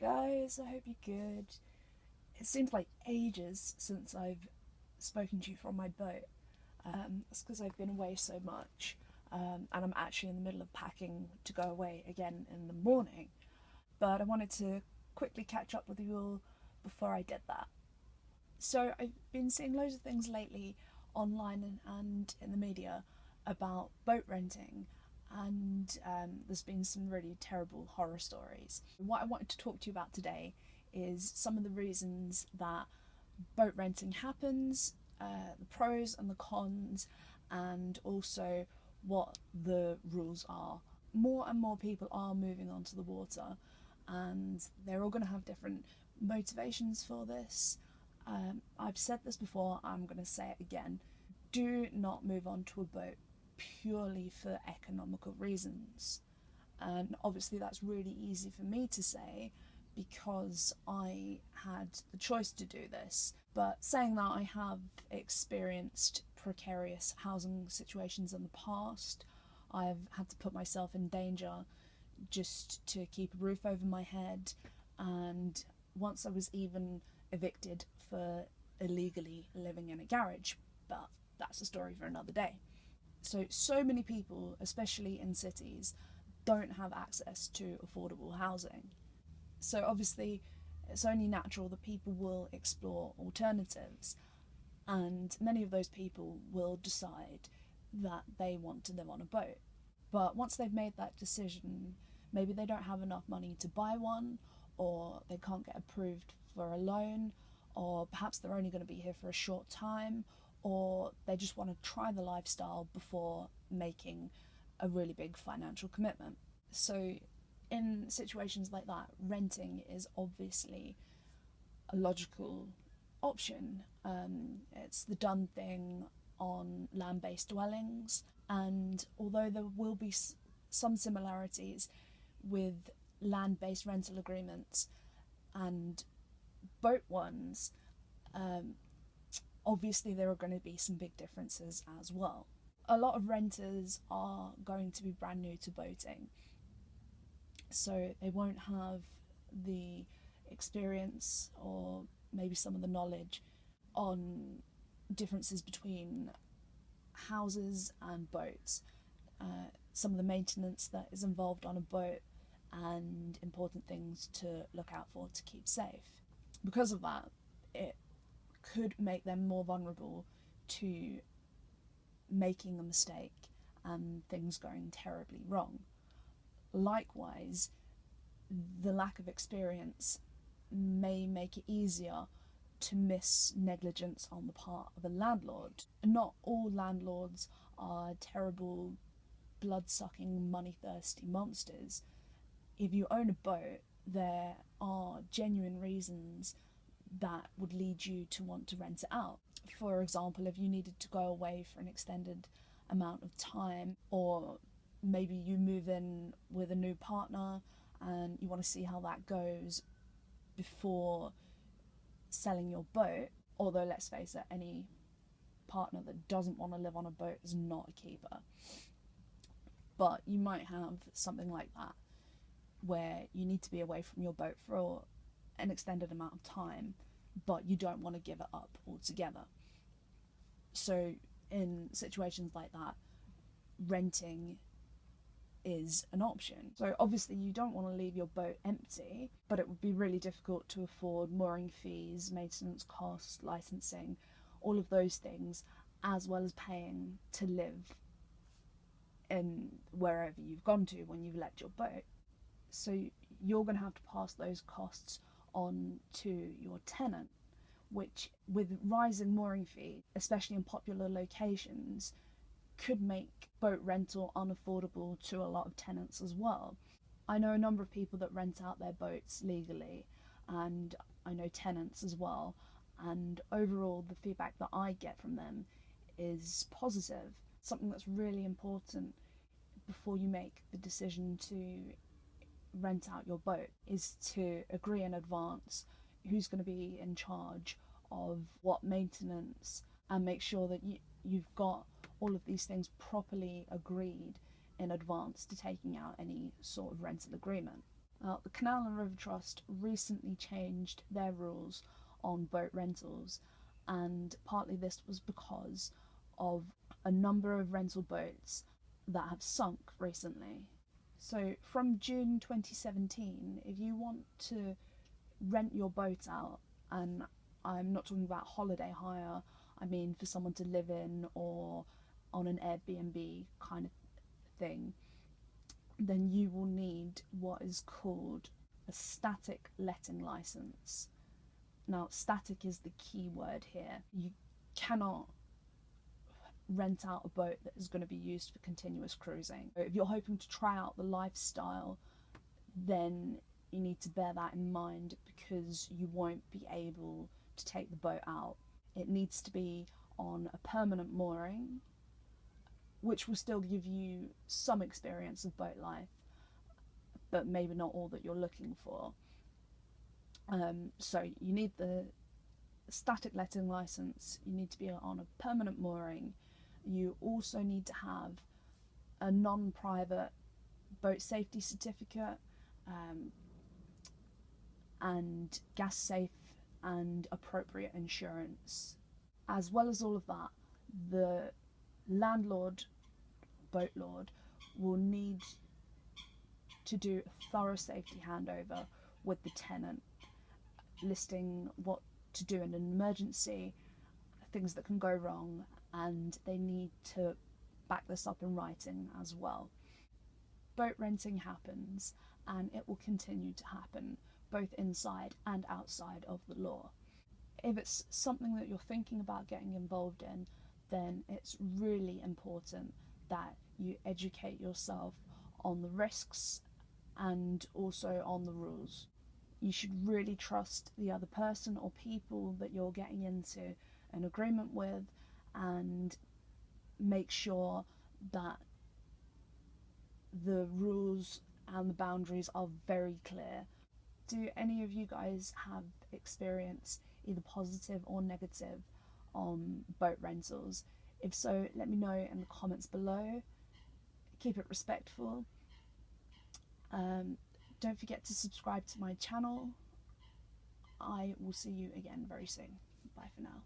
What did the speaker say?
guys, I hope you're good. It seems like ages since I've spoken to you from my boat. It's because I've been away so much, and I'm actually in the middle of packing to go away again in the morning. But I wanted to quickly catch up with you all before I did that. So I've been seeing loads of things lately online and in the media about boat renting, and there's been some really terrible horror stories. What I wanted to talk to you about today is some of the reasons that boat renting happens, the pros and the cons, and also what the rules are. More and more people are moving onto the water, and they're all going to have different motivations for this. I've said this before, I'm going to say it again. Do not move onto a boat purely for economical reasons. And obviously that's really easy for me to say because I had the choice to do this. But saying that, I have experienced precarious housing situations in the past. I've had to put myself in danger just to keep a roof over my head, and once I was even evicted for illegally living in a garage, but that's a story for another day. So many people, especially in cities, don't have access to affordable housing. So obviously it's only natural that people will explore alternatives, and many of those people will decide that they want to live on a boat. But once they've made that decision, maybe they don't have enough money to buy one, or they can't get approved for a loan, or perhaps they're only going to be here for a short time, or they just want to try the lifestyle before making a really big financial commitment. So in situations like that, renting is obviously a logical option. It's the done thing on land-based dwellings, and although there will be some similarities with land-based rental agreements and boat ones, obviously there are going to be some big differences as well. A lot of renters are going to be brand new to boating, so they won't have the experience or maybe some of the knowledge on differences between houses and boats, some of the maintenance that is involved on a boat, and important things to look out for to keep safe. Because of that, it could make them more vulnerable to making a mistake and things going terribly wrong. Likewise, the lack of experience may make it easier to miss negligence on the part of a landlord. Not all landlords are terrible, blood-sucking, money-thirsty monsters. If you own a boat, there are genuine reasons that would lead you to want to rent it out. For example, if you needed to go away for an extended amount of time, or maybe you move in with a new partner and you want to see how that goes before selling your boat. Although let's face it, any partner that doesn't want to live on a boat is not a keeper. But you might have something like that where you need to be away from your boat for an extended amount of time, but you don't want to give it up altogether. So in situations like that, renting is an option. So obviously you don't want to leave your boat empty, but it would be really difficult to afford mooring fees, maintenance costs, licensing, all of those things, as well as paying to live in wherever you've gone to when you've let your boat. So you're going to have to pass those costs on to your tenant, which, with rising mooring fees, especially in popular locations, could make boat rental unaffordable to a lot of tenants as well. I know a number of people that rent out their boats legally, and I know tenants as well, and overall the feedback that I get from them is positive. Something that's really important before you make the decision to rent out your boat is to agree in advance who's going to be in charge of what maintenance, and make sure that you've got all of these things properly agreed in advance to taking out any sort of rental agreement. The Canal River Trust recently changed their rules on boat rentals, and partly this was because of a number of rental boats that have sunk recently. So from June 2017, if you want to rent your boat out, and I'm not talking about holiday hire, I mean for someone to live in or on an Airbnb kind of thing, then you will need what is called a static letting license. Now, static is the key word here. You cannot rent out a boat that is going to be used for continuous cruising. If you're hoping to try out the lifestyle, then you need to bear that in mind, because you won't be able to take the boat out. It needs to be on a permanent mooring, which will still give you some experience of boat life, but maybe not all that you're looking for. So you need the static letting license, you need to be on a permanent mooring, you also need to have a non-private boat safety certificate, and gas safe and appropriate insurance. As well as all of that, the landlord, boat lord, will need to do a thorough safety handover with the tenant, listing what to do in an emergency, things that can go wrong, and they need to back this up in writing as well. Boat renting happens, and it will continue to happen both inside and outside of the law. If it's something that you're thinking about getting involved in, then it's really important that you educate yourself on the risks and also on the rules. You should really trust the other person or people that you're getting into an agreement with, and make sure that the rules and the boundaries are very clear. Do any of you guys have experience, either positive or negative, on boat rentals? If so, let me know in the comments below. Keep it respectful. Don't forget to subscribe to my channel. I will see you again very soon. Bye for now.